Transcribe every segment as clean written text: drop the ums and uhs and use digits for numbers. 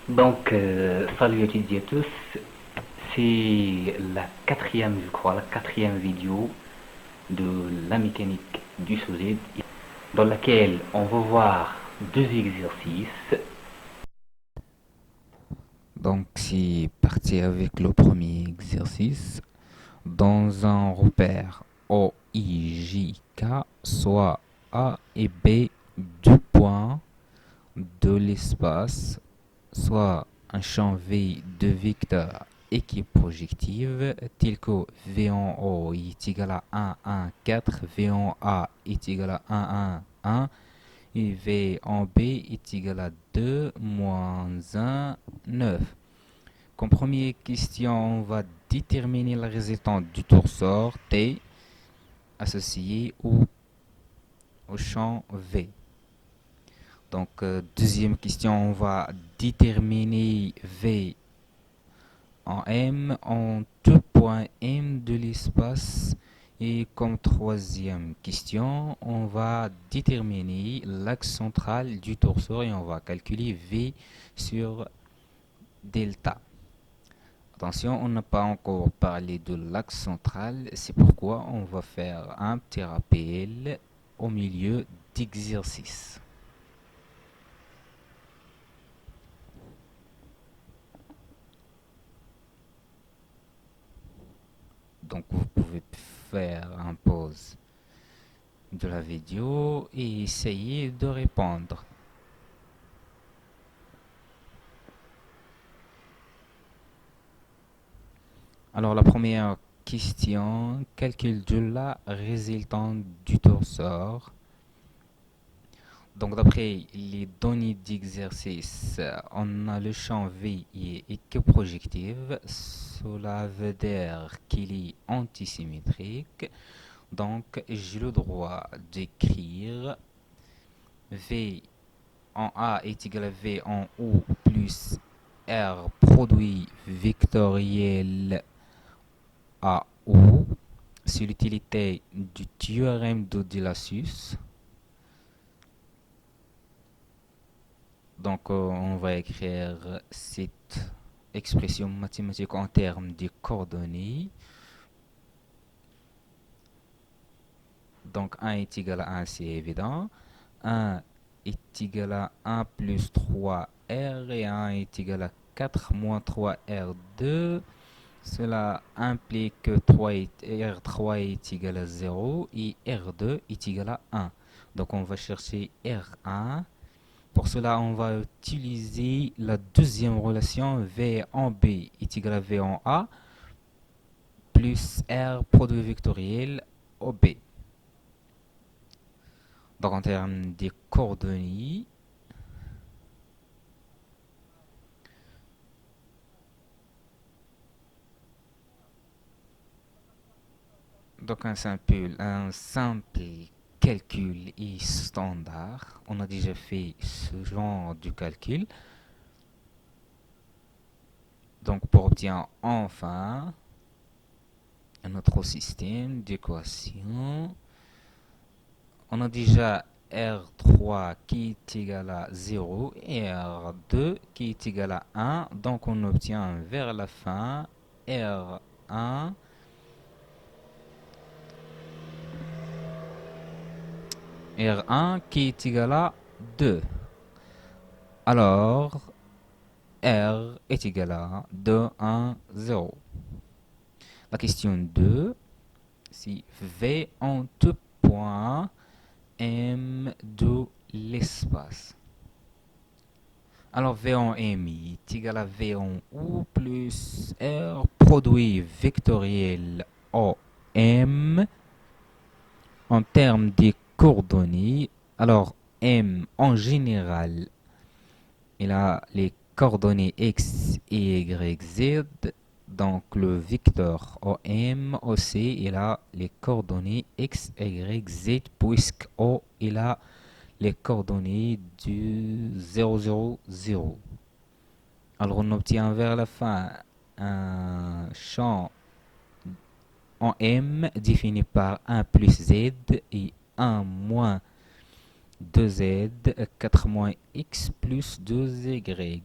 Salut à toutes et à tous. C'est la quatrième, je crois, la quatrième vidéo de la mécanique du solide, dans laquelle on va voir deux exercices. Donc, c'est parti avec le premier exercice. Dans un repère O, I, J, K, soit A et B deux points de l'espace, soit un champ V de vecteurs équiprojectifs, tel que V en O est égal à 1, 1, 4, V en A est égal à 1, 1, 1, et V en B est égal à 2, moins 1, 9. Comme première question, on va déterminer la résultante du torsor T associé au champ V. Donc, deuxième question, on va déterminer V en M en deux points M de l'espace. Et comme troisième question, on va déterminer l'axe central du torsor et on va calculer V sur delta. Attention, on n'a pas encore parlé de l'axe central, c'est pourquoi on va faire un petit rappel au milieu d'exercice. Donc vous pouvez faire un pause de la vidéo et essayer de répondre. Alors la première question, calcul de la résultante du torsor. Donc, d'après les données d'exercice, on a le champ V qui est équiprojectif. Cela veut dire qu'il est antisymétrique. Donc, j'ai le droit d'écrire V en A est égal à V en O plus R produit vectoriel à O. C'est l'utilité du théorème de Delasus. Donc, on va écrire cette expression mathématique en termes de coordonnées. Donc, 1 est égal à 1, c'est évident. 1 est égal à 1 plus 3R et 1 est égal à 4 moins 3R2. Cela implique que R3 est égal à 0 et R2 est égal à 1. Donc, on va chercher R1. Pour cela, on va utiliser la deuxième relation V en B est égal à V en A plus R produit vectoriel au B. Donc en termes des coordonnées, donc un simple calcul est standard. On a déjà fait ce genre de calcul. Donc pour obtenir enfin un autre système d'équations, on a déjà R3 qui est égal à 0 et R2 qui est égal à 1. Donc on obtient vers la fin R1 R1 qui est égal à 2. Alors R est égal à 2, 1, 0. La question 2, c'est V en deux points M de l'espace. Alors V en M est égal à V en O plus R produit vectoriel OM en termes des coordonnées. Alors M en général, il a les coordonnées x et y, z. Donc le vecteur OM aussi, il a les coordonnées x, y, z, puisque O, il a les coordonnées du 0, 0, 0. Alors on obtient vers la fin un champ en M défini par 1 plus Z et 1 moins 2Z, 4 moins X plus 2Y.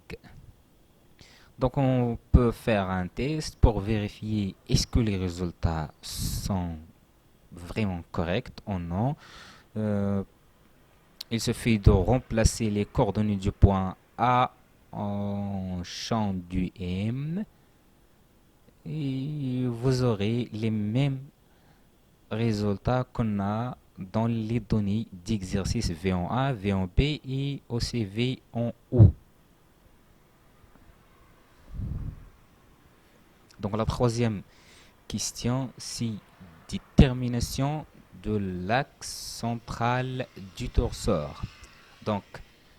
Donc on peut faire un test pour vérifier est-ce que les résultats sont vraiment corrects ou non. Euh, il suffit de remplacer les coordonnées du point A en champ du M et vous aurez les mêmes résultats qu'on a dans les données d'exercice V en A, V en B et aussi V en O. Donc la troisième question, c'est détermination de l'axe central du torseur. Donc,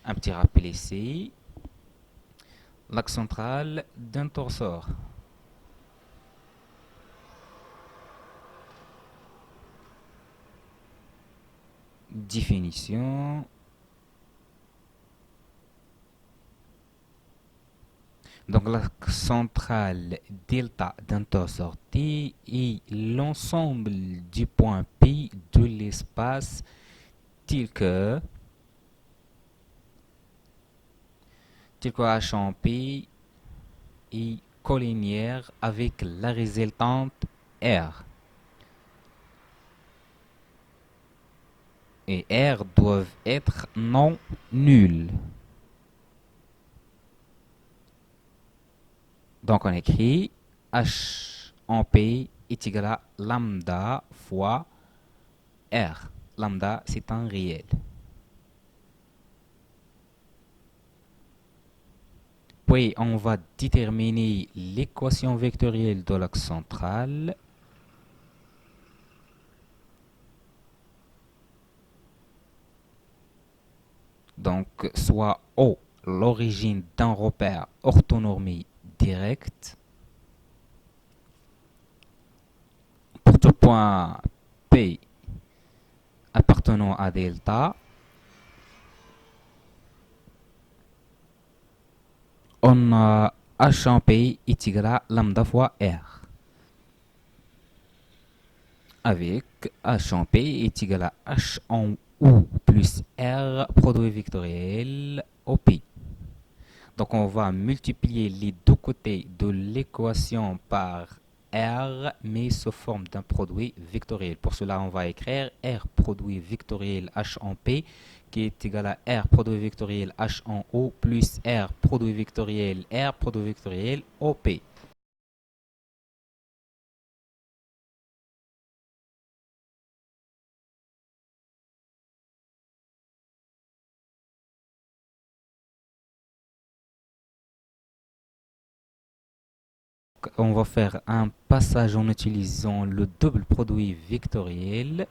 un petit rappel ici. L'axe central d'un torseur. Définition. Donc, l'axe central delta d'un torseur T est l'ensemble du point P de l'espace tel que H en P est collinéaire avec la résultante R. Et R doivent être non nuls. Donc on écrit H en P est égal à lambda fois R. Lambda, c'est un réel. Puis on va déterminer l'équation vectorielle de l'axe central. Donc soit O, l'origine d'un repère orthonormé direct. Pour tout point P appartenant à delta, on a H en P est égal à lambda fois R. Avec H en P est égal à H en O plus R produit vectoriel au P. Donc on va multiplier les deux côtés de l'équation par R, mais sous forme d'un produit vectoriel. Pour cela, on va écrire R produit vectoriel H en P qui est égal à R produit vectoriel H en O plus R produit vectoriel au P. On va faire un passage en utilisant le double produit vectoriel.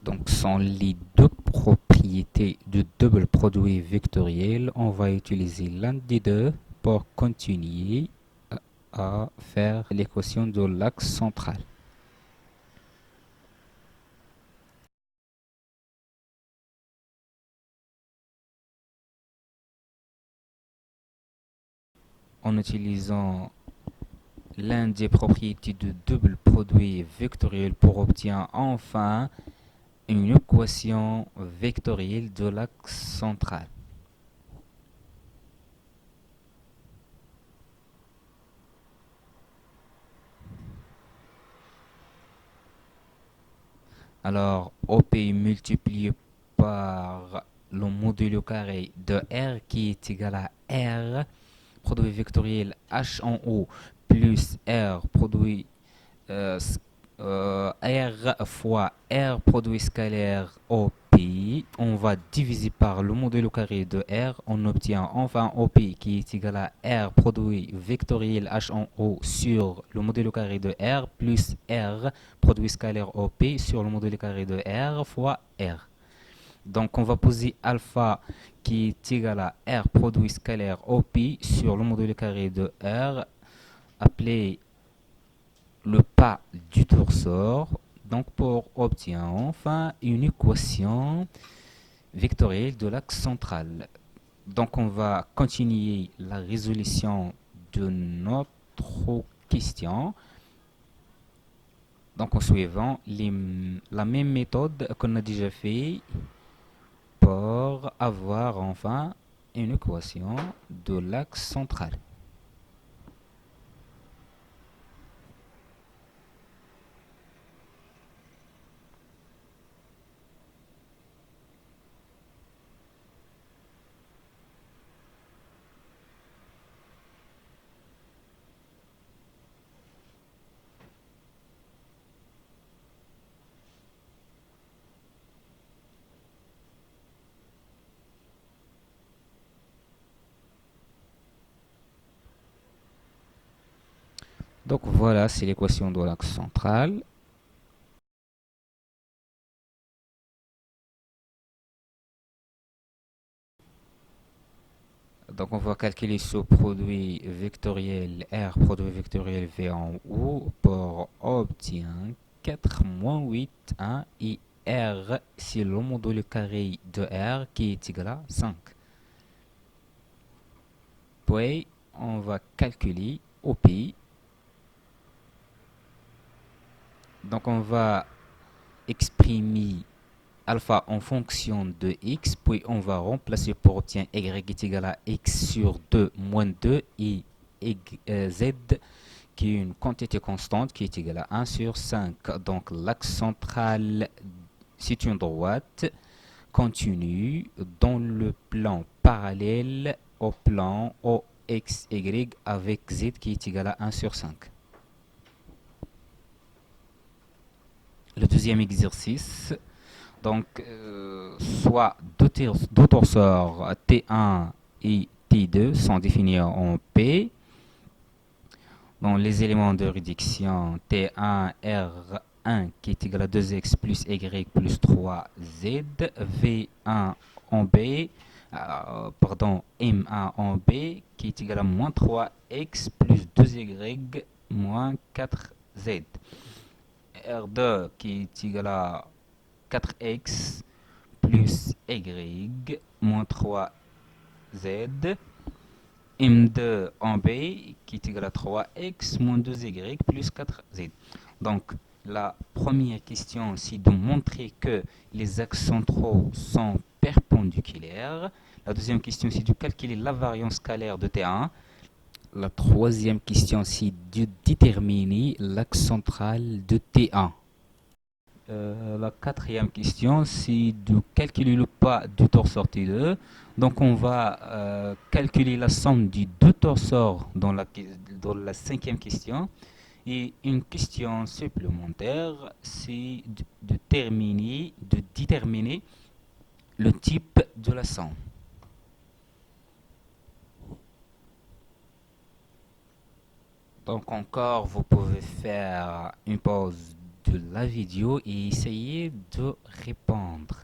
Donc, sans les deux propriétés du double produit vectoriel, on va utiliser l'un des deux pour continuer à faire l'équation de l'axe central. En utilisant l'un des propriétés du double produit vectoriel pour obtenir enfin une équation vectorielle de l'axe central. Alors, OP multiplié par le modulo carré de R qui est égal à R, produit vectoriel H en O, plus R, produit R fois R, produit scalaire OP. On va diviser par le modulo carré de R. On obtient enfin OP qui est égal à R, produit vectoriel H en O sur le modulo carré de R, plus R, produit scalaire OP sur le modulo carré de R fois R. Donc on va poser alpha qui est égal à R produit scalaire OP sur le modulo carré de R, appelé le pas du torseur, donc pour obtenir enfin une équation vectorielle de l'axe central. Donc on va continuer la résolution de notre question. Donc en suivant la même méthode qu'on a déjà fait pour avoir enfin une équation de l'axe central. Donc voilà, c'est l'équation de l'axe central. Donc on va calculer ce produit vectoriel R, produit vectoriel V en O pour obtenir 4 moins 8, 1 et R, c'est le module carré de R qui est égal à 5. Puis on va calculer OP. Donc on va exprimer alpha en fonction de x, puis on va remplacer pour obtenir y est égal à x sur 2 moins 2 et z qui est une quantité constante qui est égale à 1 sur 5. Donc l'axe central, c'est une droite continue dans le plan parallèle au plan OXY avec z qui est égal à 1 sur 5. Le deuxième exercice, donc soit deux torseurs T1 et T2 sont définis en P. Donc les éléments de réduction T1 R1 qui est égal à 2x plus y plus 3z, V1 en B, pardon, M1 en B qui est égal à moins 3x plus 2y moins 4z. R2 qui est égal à 4x plus y moins 3z. M2 en B qui est égal à 3x moins 2y plus 4z. Donc la première question, c'est de montrer que les axes centraux sont perpendiculaires. La deuxième question, c'est de calculer la variance scalaire de T1. La troisième question, c'est de déterminer l'axe central de T1. La quatrième question, c'est de calculer le pas du torseur T2. Donc, on va calculer la somme des deux torseurs dans la cinquième question. Et une question supplémentaire, c'est de déterminer le type de la somme. Donc, encore, vous pouvez faire une pause de la vidéo et essayer de répondre.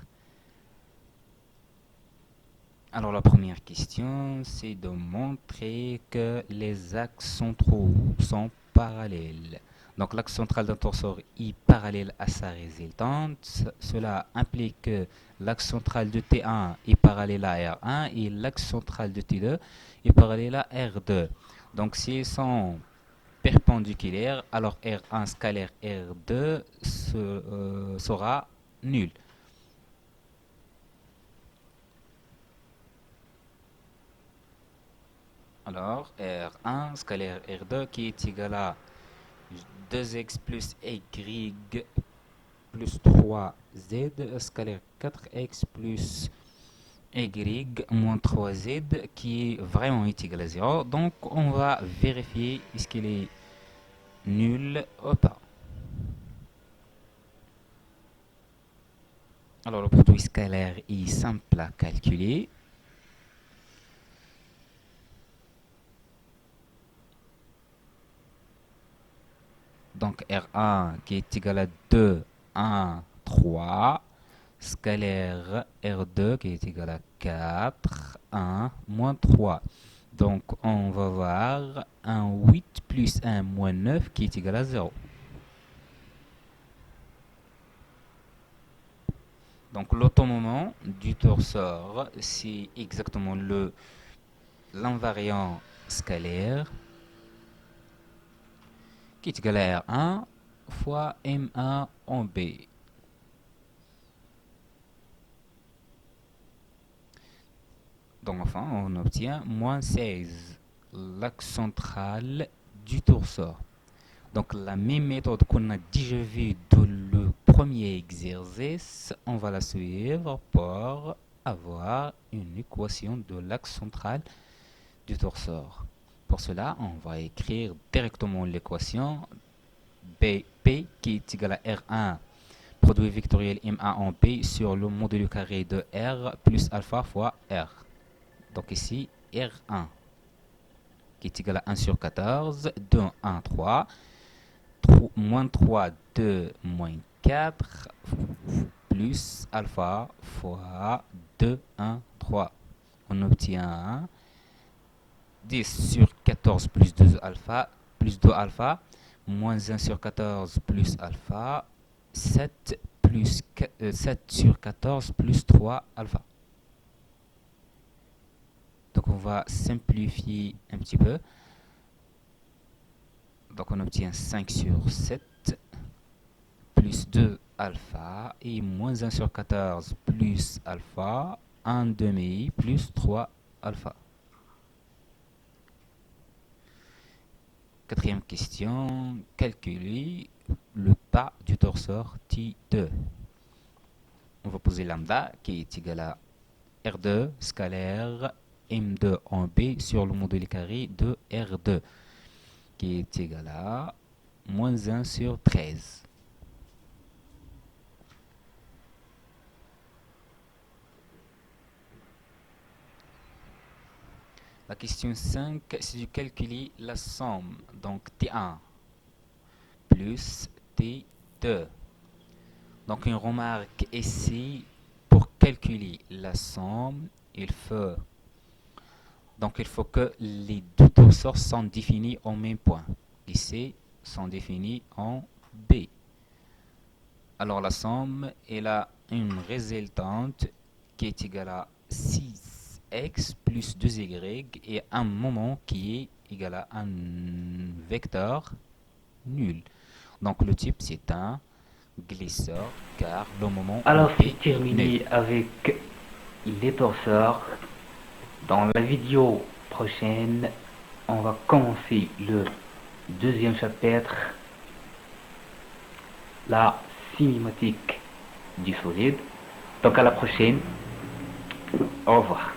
Alors la première question, c'est de montrer que les axes centraux sont parallèles. Donc l'axe central d'un torseur est parallèle à sa résultante. Cela implique que l'axe central de T1 est parallèle à R1 et l'axe central de T2 est parallèle à R2. Donc s'ils sont perpendiculaires, alors R1 scalaire R2 sera nul. Alors, R1 scalaire R2 qui est égal à 2x plus y plus 3z scalaire 4x plus y moins 3z qui est vraiment égal à 0. Donc, on va vérifier est-ce qu'il est nul ou pas. Alors, le produit scalaire est simple à calculer. Donc R1 qui est égal à 2, 1, 3, scalaire R2 qui est égal à 4, 1, moins 3. Donc on va voir un 8 plus 1 moins 9 qui est égal à 0. Donc l'automoment du torseur, c'est exactement l'invariant scalaire qui est égal à R1 fois M1 en B. Donc enfin, on obtient moins 16, l'axe central du torseur. Donc la même méthode qu'on a déjà vue dans le premier exercice, on va la suivre pour avoir une équation de l'axe central du torseur. Pour cela, on va écrire directement l'équation BP qui est égale à R1 produit vectoriel M1 en P sur le modulo carré de R plus alpha fois R. Donc ici, R1 qui est égal à 1 sur 14, 2, 1, 3, moins 3, 2, moins 4, plus alpha fois 2, 1, 3. On obtient 10 sur 14 plus 2 alpha, moins 1 sur 14 plus alpha, 7, 7 sur 14 plus 3 alpha. Donc on va simplifier un petit peu. Donc on obtient 5 sur 7 plus 2 alpha et moins 1 sur 14 plus alpha, 1 demi plus 3 alpha. Quatrième question, calculer le pas du torseur T2. On va poser lambda qui est égal à R2 scalaire M2 en B sur le module carré de R2 qui est égal à moins 1 sur 13. La question 5, c'est de calculer la somme, donc T1 plus T2. Donc une remarque ici, pour calculer la somme, il faut que les deux torseurs sont définis en même point. Ici, sont définis en B. Alors la somme, elle a une résultante qui est égale à 6x plus 2y et un moment qui est égal à un vecteur nul. Donc le type c'est un glisseur car le moment Alors est c'est terminé nul. avec les torseurs. Dans la vidéo prochaine, on va commencer le deuxième chapitre, la cinématique du solide. Donc à la prochaine, au revoir.